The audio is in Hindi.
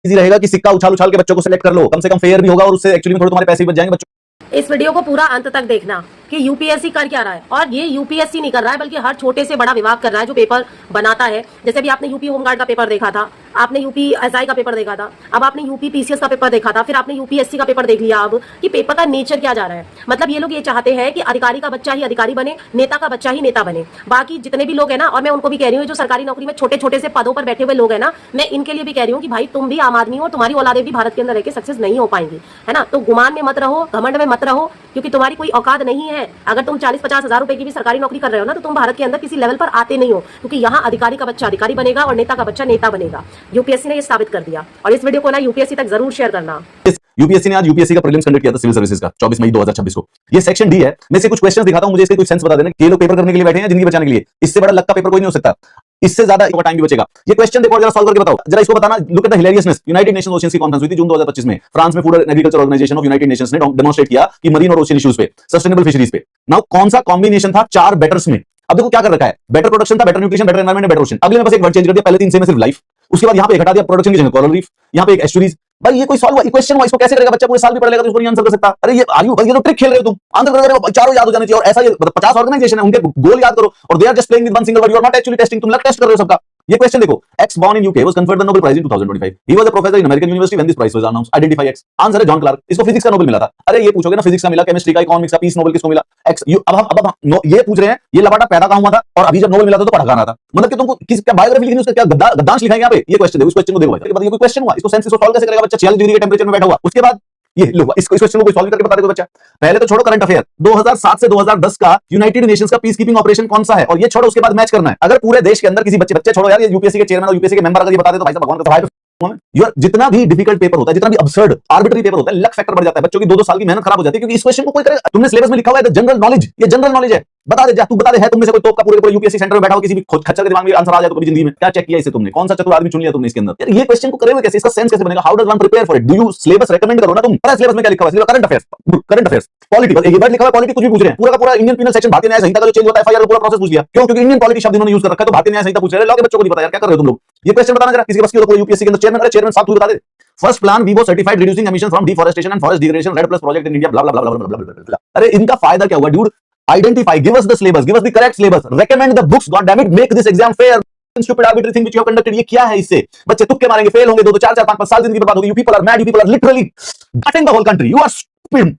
इजी रहेगा कि सिक्का उछाल उछाल के बच्चों को सिलेक्ट कर लो, कम से कम फेयर भी होगा और उससे एक्चुअली में थोड़े तुम्हारे पैसे भी बच जाएंगे बच्चों। इस वीडियो को पूरा अंत तक देखना कि यूपीएससी कर क्या रहा है। और ये यूपीएससी नहीं कर रहा है बल्कि हर छोटे से बड़ा विभाग कर रहा है जो पेपर बनाता है। जैसे भी आपने यूपी होमगार्ड का पेपर देखा था, आपने यूपी एसआई का पेपर देखा था, अब आपने यूपी पीसीएस का पेपर देखा था, फिर आपने यूपीएससी का पेपर देख लिया अब कि पेपर का नेचर क्या जा रहा है। मतलब ये लोग ये चाहते हैं कि अधिकारी का बच्चा ही अधिकारी बने, नेता का बच्चा ही नेता बने। बाकी जितने भी लोग हैं ना, और मैं उनको भी कह रही हूँ जो सरकारी नौकरी में छोटे छोटे से पदों पर बैठे हुए लोग हैं ना, मैं इनके लिए भी कह रही हूँ कि भाई तुम भी आम आदमी हो, तुम्हारी औलादे भी भारत के अंदर रहकर सक्सेस नहीं हो पाएंगी, है ना। तो गुमान में मत रहो, घमंड में मत रहो, क्योंकि तुम्हारी कोई औकात नहीं है। अगर तुम 40-50 हजार रुपए की भी सरकारी नौकरी कर रहे हो ना, तो तुम भारत के अंदर किसी लेवल पर आते नहीं हो, क्योंकि यहाँ अधिकारी का बच्चा अधिकारी बनेगा और नेता का बच्चा नेता बनेगा। यूपीएससी ने ये साबित कर दिया। और इस वीडियो को ना यूपीएससी तक जरूर शेयर करना। यूपीएससी ने आज यूपीएससी का प्रीलिम्स कंडक्ट किया था सिविल सर्विसेज का 24 मई 2026 को। ये सेक्शन डी है। मैं से कुछ क्वेश्चंस दिखाता हूं, मुझे इसके कुछ सेंस बता देना। ये लोग पेपर करने के लिए बैठे हैं जिंदगी बचाने के लिए। इससे बड़ा लक का पेपर कोई नहीं हो सकता, इससे ज्यादा टाइम भी बचेगा। ये क्वेश्चन देखो, जरा सॉल्व करके बताओ। जरा इसको बताना। Look at the hilariousness. United Nations oceans की कॉन्फ्रेंस हुई थी जून 2025 में फ्रांस में। Food and agriculture organization of United Nations ने डेमोंस्ट्रेट किया कि मरीन और ओशियन इश्यूज पे, सस्टेनेबल फिशरीज पे। नाउ कौन सा कॉम्बिनेशन था 4 बेटर्स में? अब देखो क्या कर रखा है। बेटर प्रोडक्शन था, better nutrition, better environment, better ocean. अगले में बस एक वर्ड चेंज कर दिया। पहले 3 से में सिर्फ लाइफ, उसके बाद यहां पे हटा दिया प्रोडक्शन की जगह कोरल रीफ, यहां पे एक एस्चुरीज। भाई ये कोई सॉल्व इक्वेशन हुआ? इसको कैसे करेगा बच्चा? पूरे साल भी पढ़ लेगा तो इसको नहीं आंसर कर सकता। अरे ये आयु भाई, ये तो ट्रिक खेल रहे हो तुम। आंसर कर रहे हो, चारों याद हो जाने चाहिए। और ऐसा ये 50 ऑर्गेनाइजेशन है, उनके गोल याद करो और they are just playing with one single word. You are not actually testing. तुम लग टेस्ट कर रहे हो सबका। ये क्वेश्चन देखो। X born in UK was conferred the Nobel Prize in 2025. He was a professor in American University when this prize was announced. Identify X. Answer है जॉन क्लार्क। इसको फिजिक्स का नोबेल मिला था। अरे ये पूछोगे ना, फिजिक्स का मिला, केमिस्ट्री का, इकोनॉमिक्स का, पीस नोबेल किसको मिला? X। अब ये पूछ रहे हैं ये लबाटा पैदा कहां हुआ था और अभी जब नोबेल मिला था तो पढ़ा कहां रहा था। मतलब कि तुमको किस क्या बायोग्राफी लिखनी, उसका क्या गद्दांश लिखा है यहाँ पे? ये क्वेश्चन देखो, इस क्वेश्चन को देखो भाई। ये कोई क्वेश्चन हुआ? इसको सेंस इसको सॉल्व कैसे करेगा बच्चा? 46 डिग्री के टेंपरेचर में बैठा हुआ। उसके बाद ये लो, इस क्वेश्चन को कोई सॉल्व करके बता दे कोई बच्चा। पहले तो छोड़ो करंट अफेयर। 2007 से 2010 का यूनाइटेड नेशंस का पीस कीपिंग ऑपरेशन कौन सा है, और ये छोड़ो, उसके बाद मैच करना है। अगर पूरे देश के अंदर किसी बच्चे छोड़ो यार, ये यूपीएससी के चेयरमैन और यूपीएससी के मेंबर अगर ये बता दे तो भाई साहब भगवान का सहाय। जितना भी डिफिकल्ट पेपर होता है, जितना भी अब्सर्ड आर्बिट्री पेपर होता है, लक फैक्टर बढ़ जाता है। बच्चों की 2-2 साल की मेहनत खराब हो जाती है, क्योंकि इस क्वेश्चन को कोई करेगा। तुमने सिलेबस में लिखा हुआ है जनरल नॉलेज, ये जनरल नॉलेज है। बता दे जा, तू बता दे, है तुम में से कोई टॉप का पूरे यूपीएससी सेंटर में बैठा हो, किसी भी खच्चर के दिमाग में आंसर आ जाए तो कभी जिंदगी में क्या चेक किया इसे तुमने? कौन सा चतुर आदमी चुन लिया तुमने इसके अंदर? यार ये क्वेश्चन को करेंगे कैसे? इसका सेंस कैसे बनेगा? How does one prepare for it? Do you syllabus recommend करो ना तुम? पता है सिलेबस में क्या लिखा हुआ है? Current affairs, polity. ये वर्ड लिखा हुआ है पॉलिटी, कुछ भी पूछ रहे हैं। पूरा का पूरा इंडियन पीनल सेक्शन, भारतीय न्याय संहिता का जो चेंज होता है, एफआईआर का पूरा प्रोसेस पूछ लिया। क्यों? क्योंकि इंडियन पॉलिटी शब्द इन्होंने यूज कर रखा है, तो भारतीय न्याय संहिता पूछ रहे हैं। लोग बच्चों को नहीं पता यार, क्या कर रहे हो तुम लोग? ये क्वेश्चन बताना जरा, किसी के बस की हो तो यूपीएससी के अंदर चेयरमैन। अरे चेयरमैन साहब तू बता दे। First plan Vivo certified reducing emission from deforestation and forest degradation red plus project in India blah blah blah blah blah blah. अरे इनका फायदा क्या हुआ dude? Identify, give us the syllabus, give us the correct syllabus, recommend the books, god damn it, make this exam fair, stupid arbitrary thing which you have conducted. ये क्या है? इससे बच्चे तुक्के मारेंगे, फेल होंगे, 2-4 5 साल जिंदगी बर्बाद होगी। You people are mad, you people are literally gutting the whole country, you are stupid.